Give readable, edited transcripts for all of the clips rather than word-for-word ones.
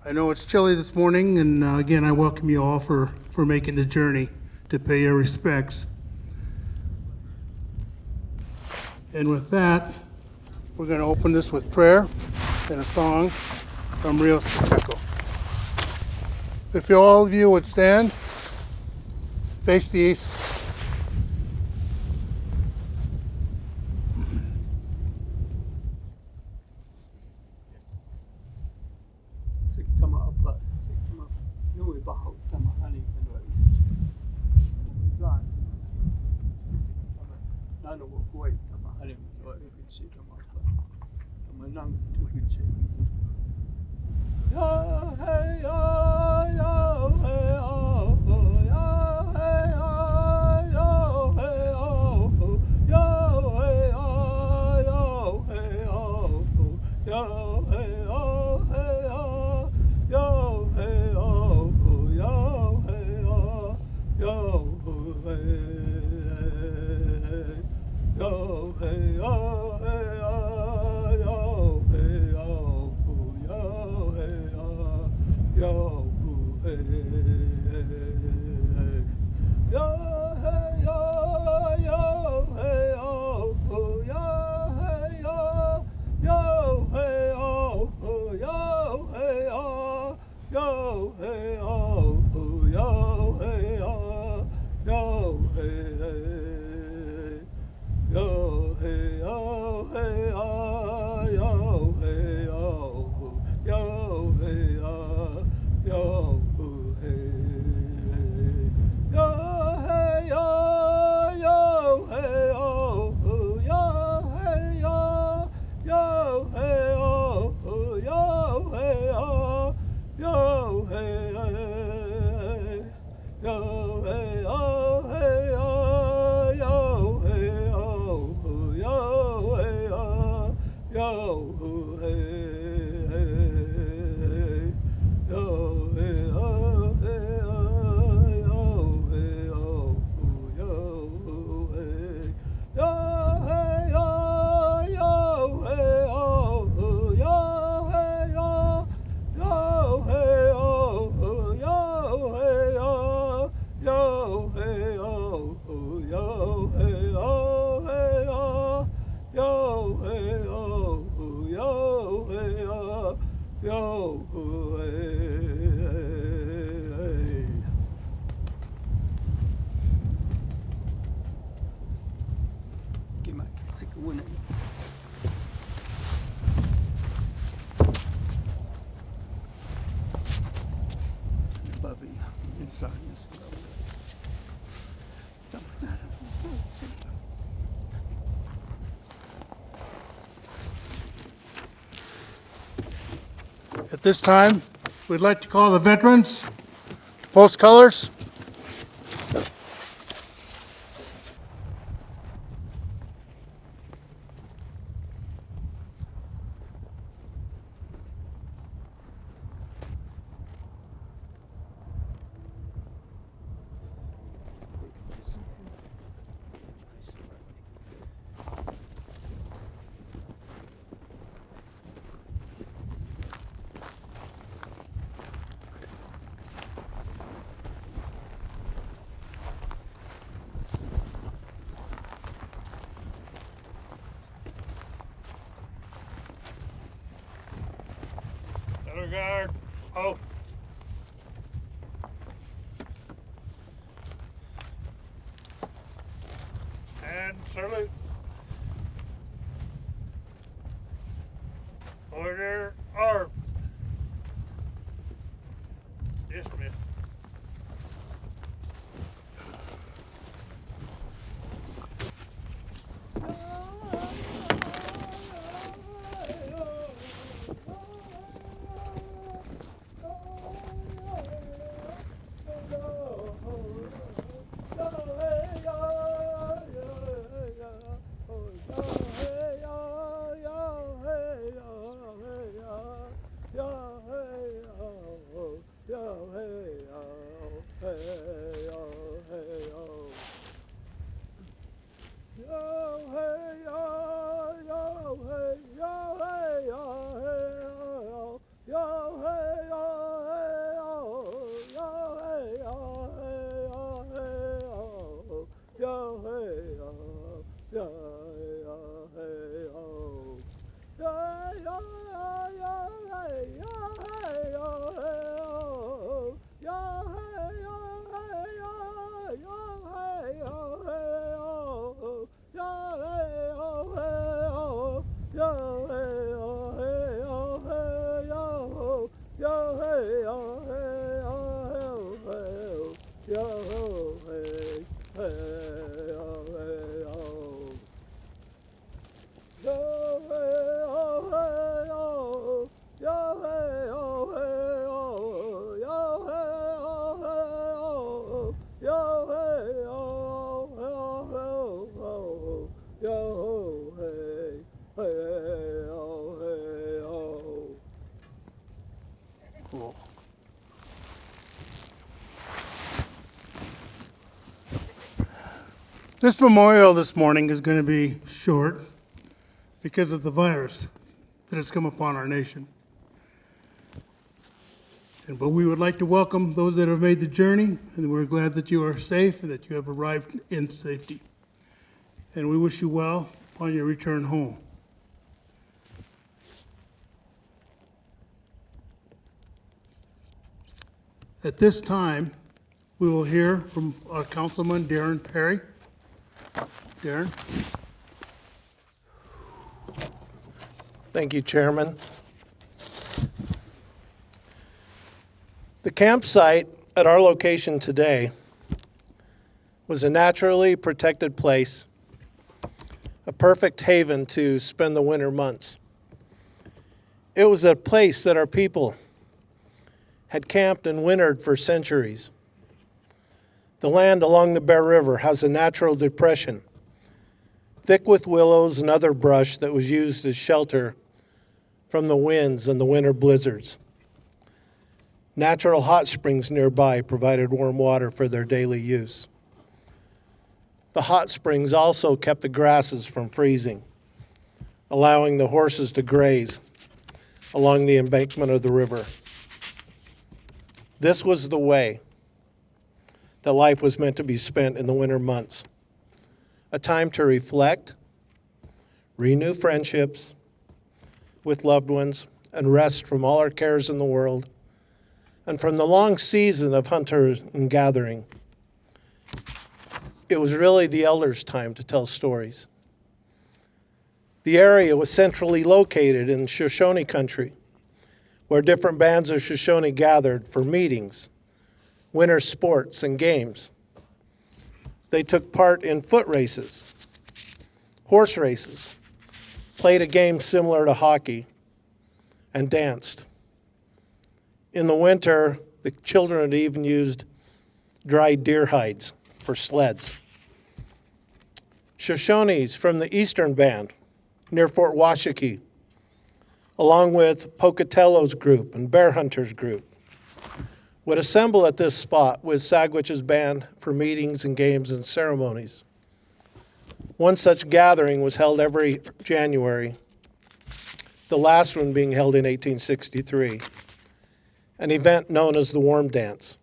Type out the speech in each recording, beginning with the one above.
I know it's chilly this morning, and again, I welcome you all for making the journey to pay your respects. And with that, we're going to open this with prayer and a song from Rios Pacheco. If all of you would stand, face the east. At this time, we'd like to call the veterans to post colors. Guard, oath. And salute. Order arms. Dismiss. Yo, hey, Cool. This memorial this morning is going to be short because of the virus that has come upon our nation. But we would like to welcome those that have made the journey, and we're glad that you are safe and that you have arrived in safety. And we wish you well on your return home. At this time, we will hear from our councilman, Darren Perry. Darren. Thank you, Chairman. The campsite at our location today was a naturally protected place, a perfect haven to spend the winter months. It was a place that our people had camped and wintered for centuries. The land along the Bear River has a natural depression, thick with willows and other brush that was used as shelter from the winds and the winter blizzards. Natural hot springs nearby provided warm water for their daily use. The hot springs also kept the grasses from freezing, allowing the horses to graze along the embankment of the river. This was the way that life was meant to be spent in the winter months. A time to reflect, renew friendships with loved ones, and rest from all our cares in the world, and from the long season of hunting and gathering. It was really the elders' time to tell stories. The area was centrally located in Shoshone country, where different bands of Shoshone gathered for meetings, winter sports, and games. They took part in foot races, horse races, played a game similar to hockey, and danced. In the winter, the children had even used dried deer hides for sleds. Shoshones from the Eastern Band near Fort Washakie, along with Pocatello's group and Bear Hunters group, would assemble at this spot with Sagwich's band for meetings and games and ceremonies. One such gathering was held every January, the last one being held in 1863, an event known as the Warm Dance,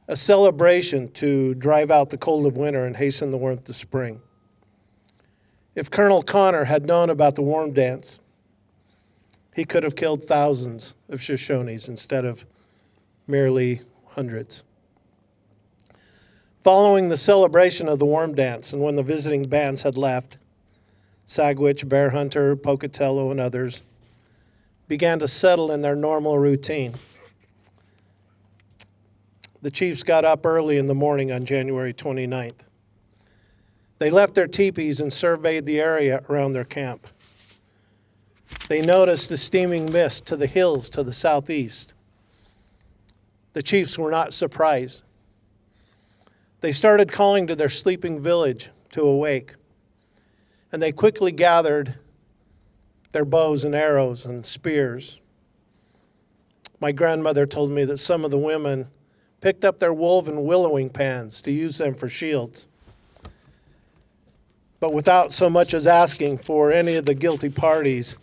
a celebration to drive out the cold of winter and hasten the warmth of spring. If Colonel Connor had known about the Warm Dance, he could have killed thousands of Shoshones instead of merely hundreds. Following the celebration of the Warm Dance and when the visiting bands had left, Sagwich, Bear Hunter, Pocatello, and others began to settle in their normal routine. The chiefs got up early in the morning on January 29th. They left their teepees and surveyed the area around their camp. They noticed a steaming mist to the hills to the southeast. The chiefs were not surprised. They started calling to their sleeping village to awake, and they quickly gathered their bows and arrows and spears. My grandmother told me that some of the women picked up their woven willowing pans to use them for shields, but without so much as asking for any of the guilty parties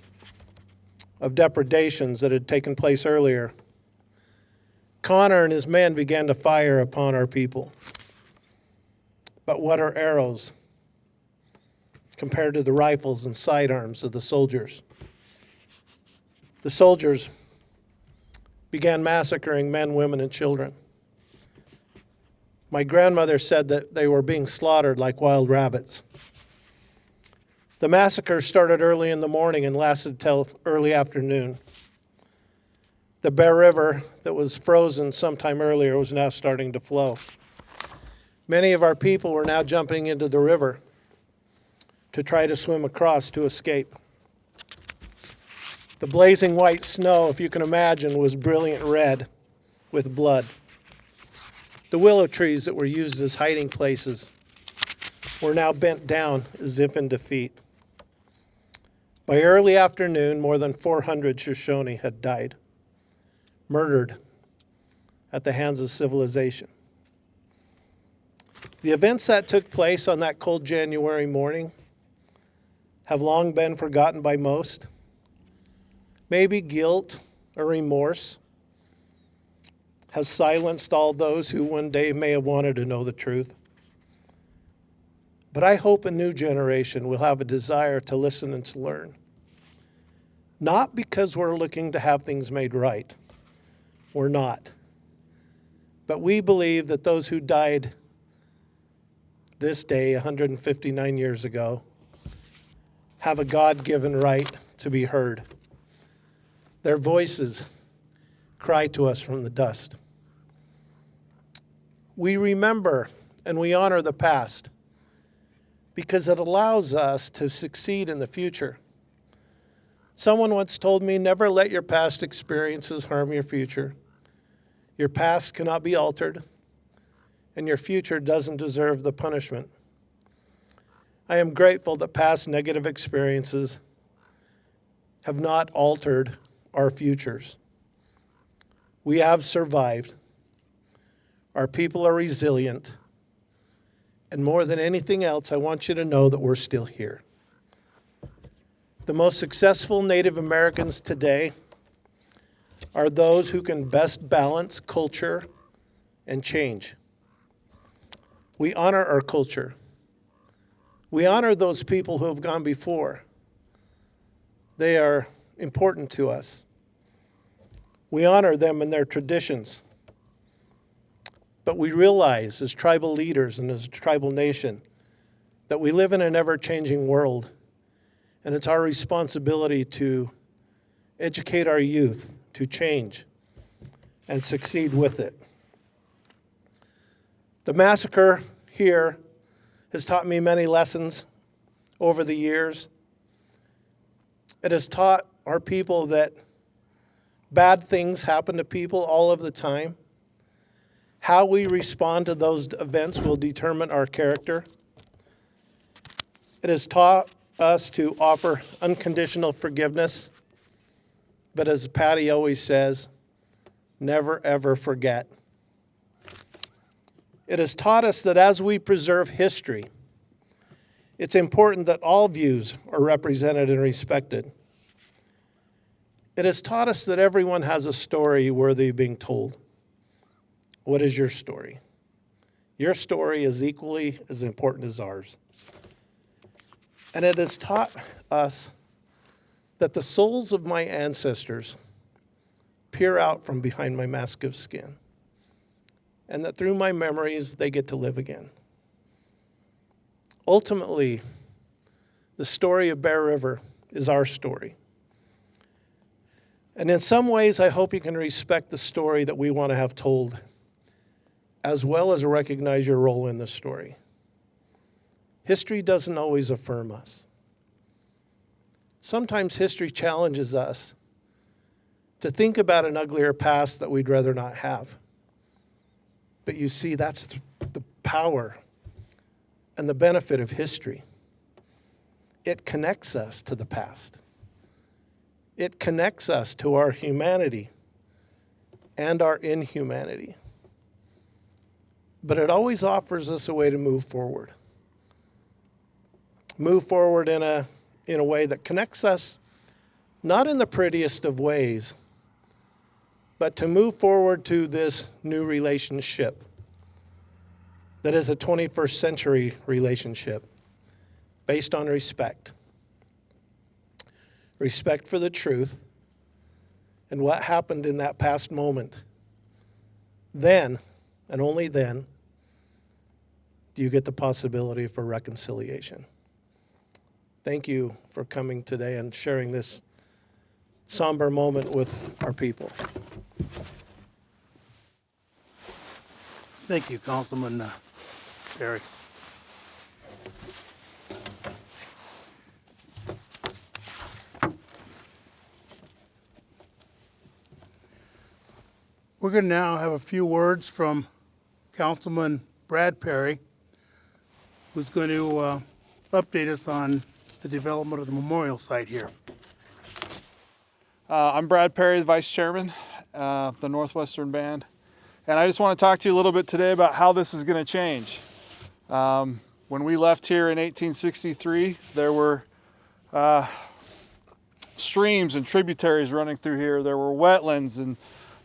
of depredations that had taken place earlier. Connor and his men began to fire upon our people. But what are arrows compared to the rifles and sidearms of the soldiers? The soldiers began massacring men, women, and children. My grandmother said that they were being slaughtered like wild rabbits. The massacre started early in the morning and lasted till early afternoon. The Bear River that was frozen sometime earlier was now starting to flow. Many of our people were now jumping into the river to try to swim across to escape. The blazing white snow, if you can imagine, was brilliant red with blood. The willow trees that were used as hiding places were now bent down as if in defeat. By early afternoon, more than 400 Shoshone had died. murdered at the hands of civilization. The events that took place on that cold January morning have long been forgotten by most. Maybe guilt or remorse has silenced all those who one day may have wanted to know the truth. But I hope a new generation will have a desire to listen and to learn. Not because we're looking to have things made right. We're not. But we believe that those who died this day, 159 years ago, have a God-given right to be heard. Their voices cry to us from the dust. We remember and we honor the past because it allows us to succeed in the future. Someone once told me, never let your past experiences harm your future. Your past cannot be altered, and your future doesn't deserve the punishment. I am grateful that past negative experiences have not altered our futures. We have survived. Our people are resilient. And more than anything else, I want you to know that we're still here. The most successful Native Americans today are those who can best balance culture and change. We honor our culture. We honor those people who have gone before. They are important to us. We honor them and their traditions. But we realize as tribal leaders and as a tribal nation that we live in an ever-changing world, and it's our responsibility to educate our youth to change and succeed with it. The massacre here has taught me many lessons over the years. It has taught our people that bad things happen to people all of the time. How we respond to those events will determine our character. It has taught us to offer unconditional forgiveness, but as Patty always says, never ever forget. It has taught us that as we preserve history, it's important that all views are represented and respected. It has taught us that everyone has a story worthy of being told. What is your story? Your story is equally as important as ours. And it has taught us that the souls of my ancestors peer out from behind my mask of skin, and that through my memories, they get to live again. Ultimately, the story of Bear River is our story. And in some ways, I hope you can respect the story that we want to have told, as well as recognize your role in the story. History doesn't always affirm us. Sometimes history challenges us to think about an uglier past that we'd rather not have. But you see, that's the power and the benefit of history. It connects us to the past. It connects us to our humanity and our inhumanity. But it always offers us a way to move forward. Move forward in a way that connects us, not in the prettiest of ways, but to move forward to this new relationship that is a 21st century relationship based on respect. Respect for the truth and what happened in that past moment. Then, and only then, do you get the possibility for reconciliation. Thank you for coming today and sharing this somber moment with our people. Thank you, Councilman Perry. We're going to now have a few words from Councilman Brad Perry, who's going to update us on the development of the memorial site here. I'm Brad Perry, the Vice Chairman, the Northwestern Band. And I just want to talk to you a little bit today about how this is going to change. When we left here in 1863, there were streams and tributaries running through here. There were wetlands and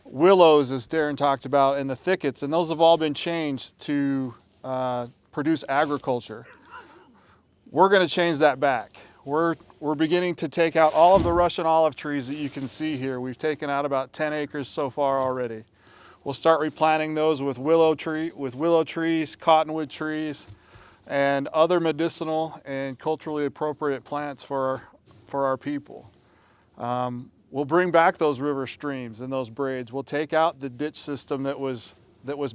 willows, as Darren talked about, and the thickets, and those have all been changed to produce agriculture. We're going to change that back. We're beginning to take out all of the Russian olive trees that you can see here. We've taken out about 10 acres so far already. We'll start replanting those with willow trees, cottonwood trees, and other medicinal and culturally appropriate plants for our people. We'll bring back those river streams and those braids. We'll take out the ditch system that was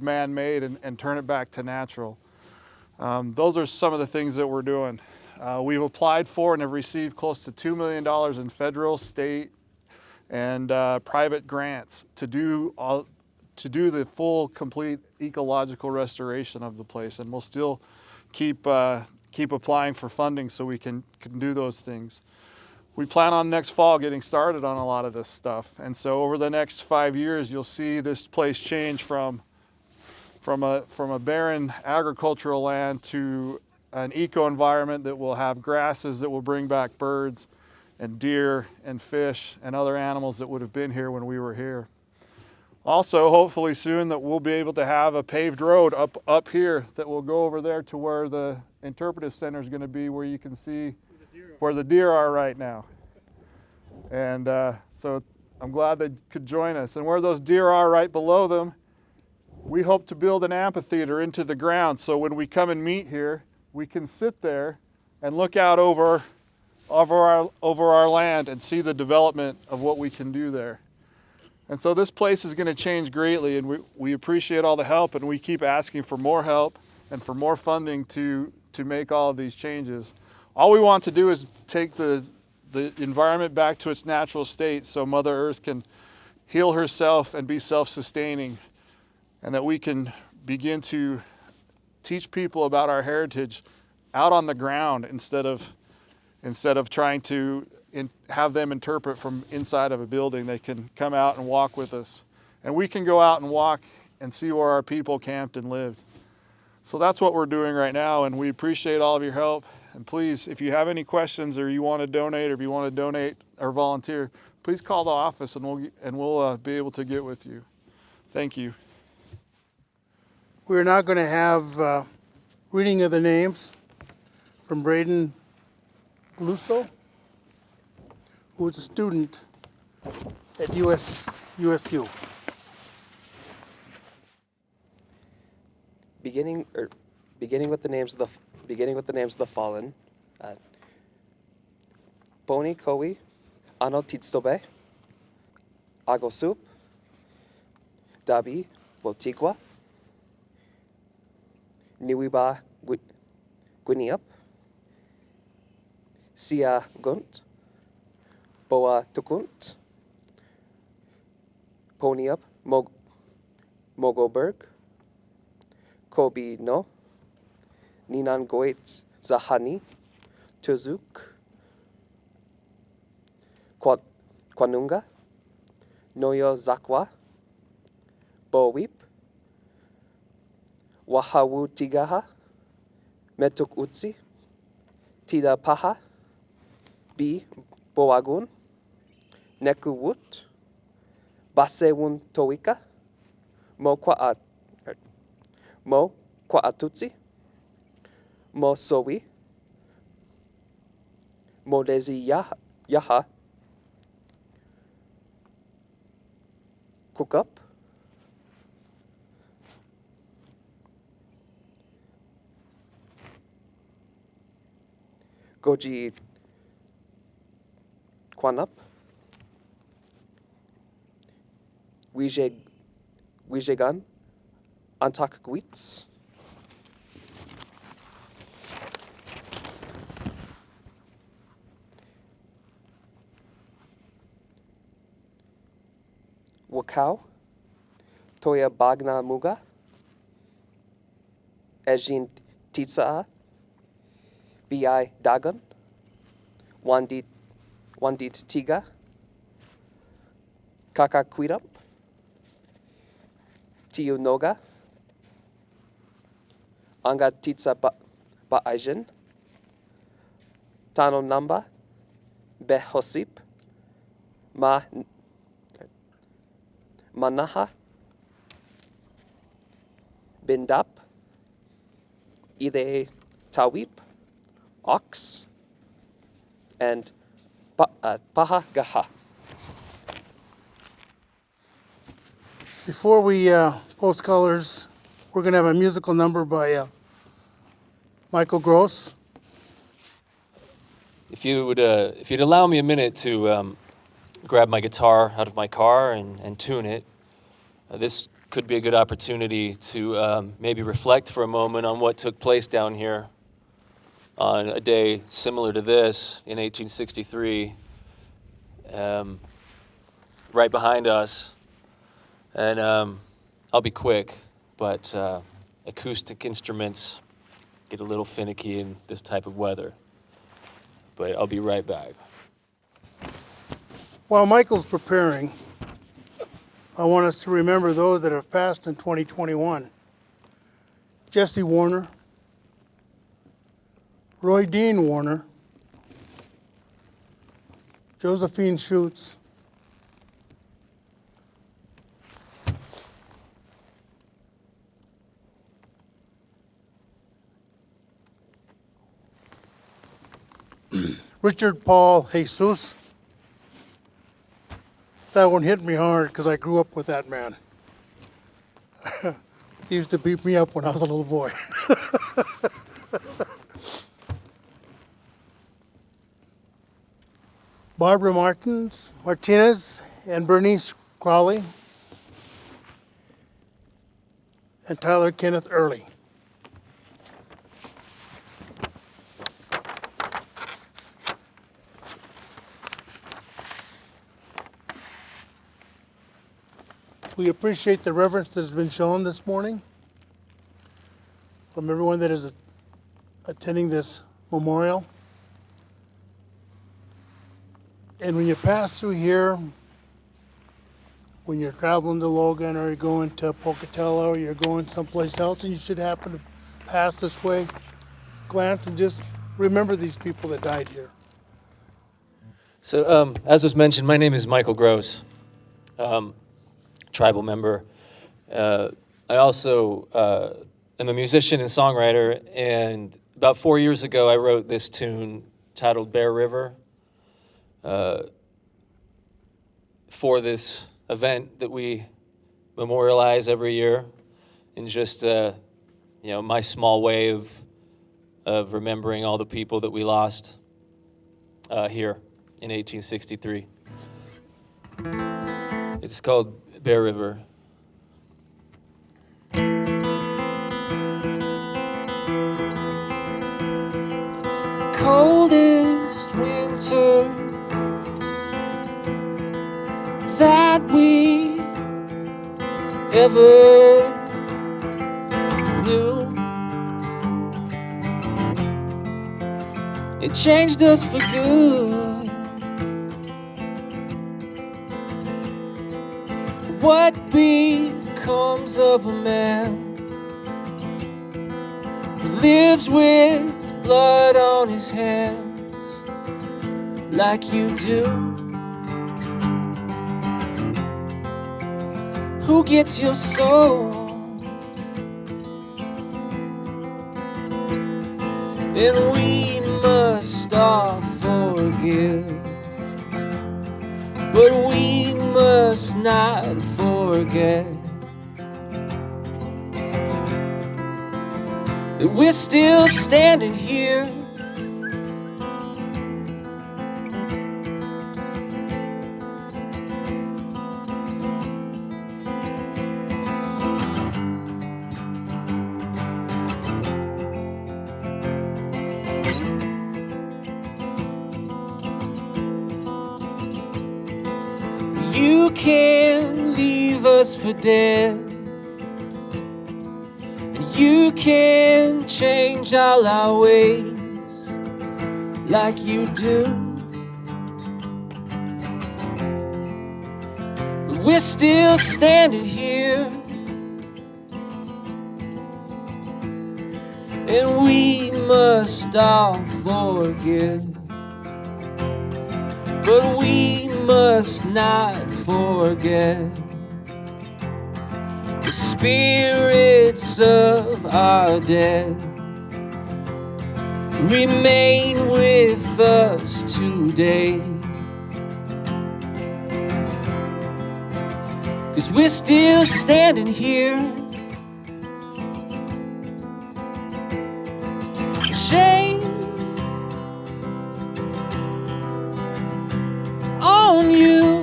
man-made and turn it back to natural. Those are some of the things that we're doing. We've applied for and have received close to $2 million in federal, state, and private grants to do the full, complete ecological restoration of the place, and we'll still keep applying for funding so we can do those things. We plan on next fall getting started on a lot of this stuff, and so over the next 5 years, you'll see this place change from a barren agricultural land to an eco environment that will have grasses that will bring back birds and deer and fish and other animals that would have been here when we were here. Also, hopefully soon that we'll be able to have a paved road up here that will go over there to where the interpretive center is going to be, where you can see where the deer are right now. And so I'm glad they could join us. And where those deer are right below them, we hope to build an amphitheater into the ground, so when we come and meet here, we can sit there and look out over our land and see the development of what we can do there. And so this place is going to change greatly, and we appreciate all the help, and we keep asking for more help and for more funding to make all of these changes. All we want to do is take the environment back to its natural state so Mother Earth can heal herself and be self-sustaining, and that we can begin to teach people about our heritage out on the ground instead of trying to have them interpret from inside of a building. They can come out and walk with us, and we can go out and walk and see where our people camped and lived. So that's what we're doing right now, and we appreciate all of your help. And please, if you have any questions or you want to donate, or if you want to donate or volunteer, please call the office and we'll be able to get with you. Thank you. We're now going to have reading of the names from Braden Lusso, who is a student at USU. Beginning with the names of the fallen. Boni Kowi, Ano Titstobe, Agosup, Dabi Botigwa, Niwiba Gwiniup, Sia Gunt, Boa Tukunt, Poniup Mogoberg, Kobi No, Ninan Goet Zahani, Tuzuk, Kwanunga, Noyo Zakwa, Bowip, Wahawu Tigaha, Metuk Utsi, Tida Paha, B. Boagun, Neku Wut, Basewun Toika, Mo Kwaatutsi, Mo Sowi, Modezi Yaha, Kukup, Goji Kwanup, Wijegan, Antakgwits, Wakau, Toya Bagna Muga, Ejin Titsa, Bi Dagon, Wandit Tiga, Kaka Quidump, Tiu Noga, Anga Titsa Ba'ajan, Tano Namba, Behosip, Manaha, Bindap, Ide Tawip, Ox, and Paha Gaha. Before we post colors, we're going to have a musical number by Michael Gross. If you'd allow me a minute to grab my guitar out of my car and tune it, this could be a good opportunity to maybe reflect for a moment on what took place down here on a day similar to this in 1863, right behind us. And I'll be quick, but acoustic instruments get a little finicky in this type of weather. But I'll be right back. While Michael's preparing, I want us to remember those that have passed in 2021. Jesse Warner, Roy Dean Warner, Josephine Schutz, Richard Paul Jesus. That one hit me hard because I grew up with that man. He used to beat me up when I was a little boy. Barbara Martinez and Bernice Crowley and Tyler Kenneth Early. We appreciate the reverence that has been shown this morning from everyone that is attending this memorial. And when you pass through here, when you're traveling to Logan or you're going to Pocatello or you're going someplace else and you should happen to pass this way, glance and just remember these people that died here. So, as was mentioned, my name is Michael Gross, tribal member. I also am a musician and songwriter, and about 4 years ago I wrote this tune titled Bear River for this event that we memorialize every year in just my small way of remembering all the people that we lost here in 1863. It's called Bear River. Coldest winter that we ever knew. It changed us for good. What becomes of a man who lives with blood on his hands like you do? Who gets your soul? And we must all forgive, but we must not forget that we're still standing here. You can't leave us for dead. You can't change all our ways like you do. But we're still standing here. and we must all forgive. But we must not forget the spirits of our dead remain with us today. 'Cause we're still standing here, shame on you.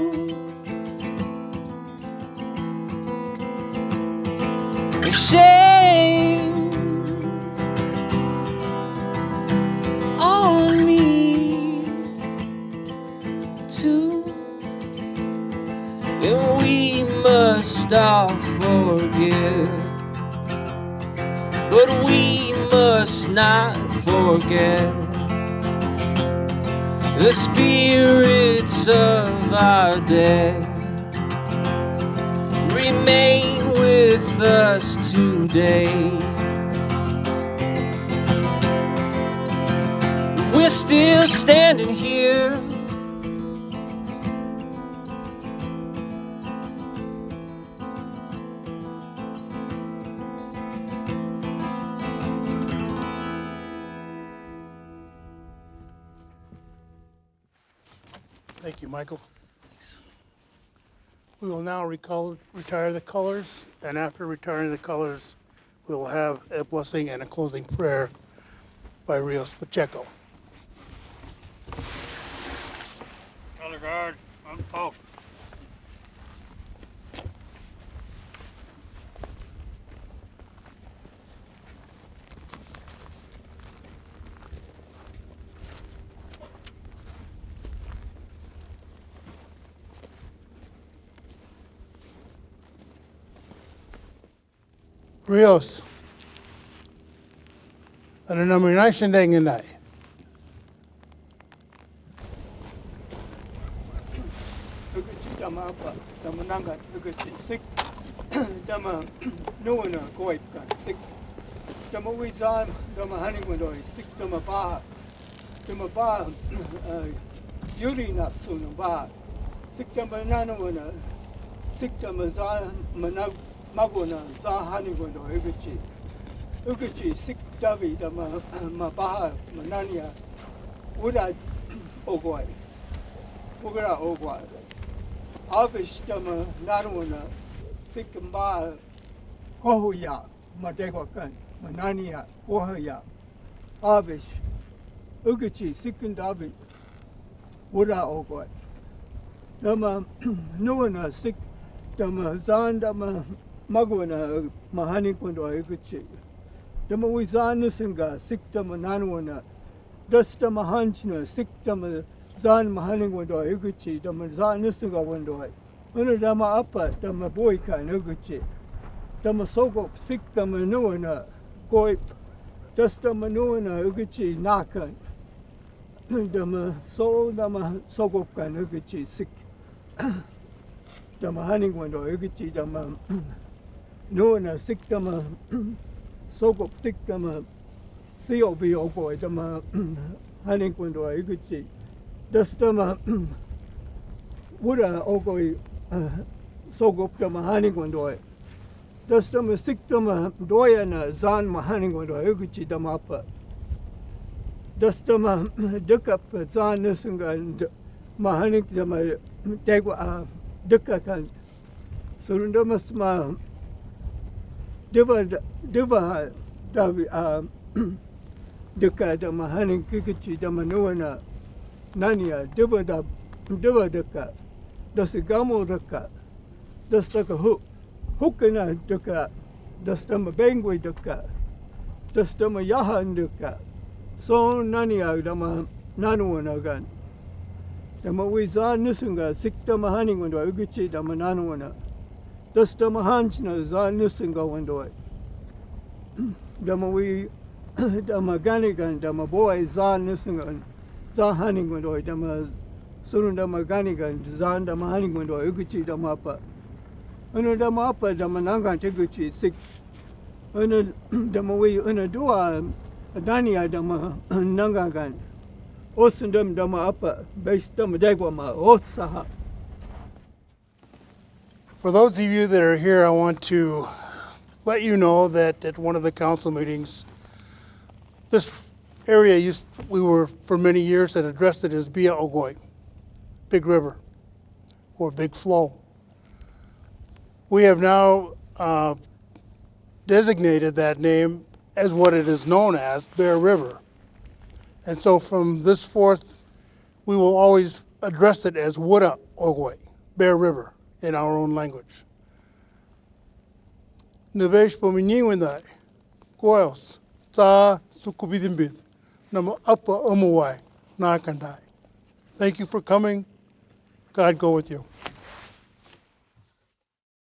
Shame on me too. And we must all forgive, but we must not forget the spirits of our dead remain with us today. We're still standing here, Thank you, Michael. We will now retire the colors, and after retiring the colors, we will have a blessing and a closing prayer by Rios Pacheco. Color guard on post. Rios, ano nomination day nginay? Uguchi dama apa? Dama nanga uguchi sik. Dama nuwana goip kan sik. Dama wizan dama haning wandoi sik dama ba. Dama ba yuri natsu no ba. Sik dama nanawana sik dama zan manag magona za haning wandoi uguchi. Uguchi sik davi dama mabaha manania uda ogoi. Ugara ogoi. Avish dama narwana sikamba kohuya madegwakan manania kohuya avish ugachi sikandavi wura ogoi dama nuwana sik dama zan dama magwana mahani kundo ugachi dama wizan nusinga sik dama nanwana dasta mahanchna sik dama zan mahaling wandoi uguchi dama zan nusuga wandoi una dama apa dama boika nuguchi dama sogop sik dama nuana goip das dama nuana uguchi nakan dama so dama sogop kan uguchi sik dama haning wandoi uguchi dama nuana sik dama sogop sik dama siobi ogoi dama haning wandoi uguchi das dama wura ogoi sogop dama haning wandoi das dama sik dama doya na zan mahaning wandoi uguchi dama apa das dama dekap zan nusunga mahaning dama degwa dekakan surun dama sma diva davi deka dama haning kikuchi dama nuwana nania diva deka das gamo deka das deka hukana deka das dama bengwe deka das dama yahan deka so nania dama nanuwana gan dama wizan nusunga sik dama haning wando uguchi dama nanuwana das dama hanchna zan nusunga wando dama dama ganigan dama boy zan nusunga zan haning wando dama surun dama ganigan zan dama haning wando uguchi dama apa anu dama apa dama nangan teguchi sik Una dama we una dua dania dama nangangan. Osundam dama apa base dama dagwa ma osaha. For those of you that are here, I want to let you know that at one of the council meetings, this area we were for many years had addressed it as Bia Ogoi, Big River, or Big Flow. We have now designated that name as what it is known as, Bear River. And so from this forth, we will always address it as Wuda Ogoi, Bear River, in our own language. Nevesh pominyiwindai, Goyos, Tsa Sukubidimbith, Nama Uppa Umuwai, Nakandai. Thank you for coming. God go with you.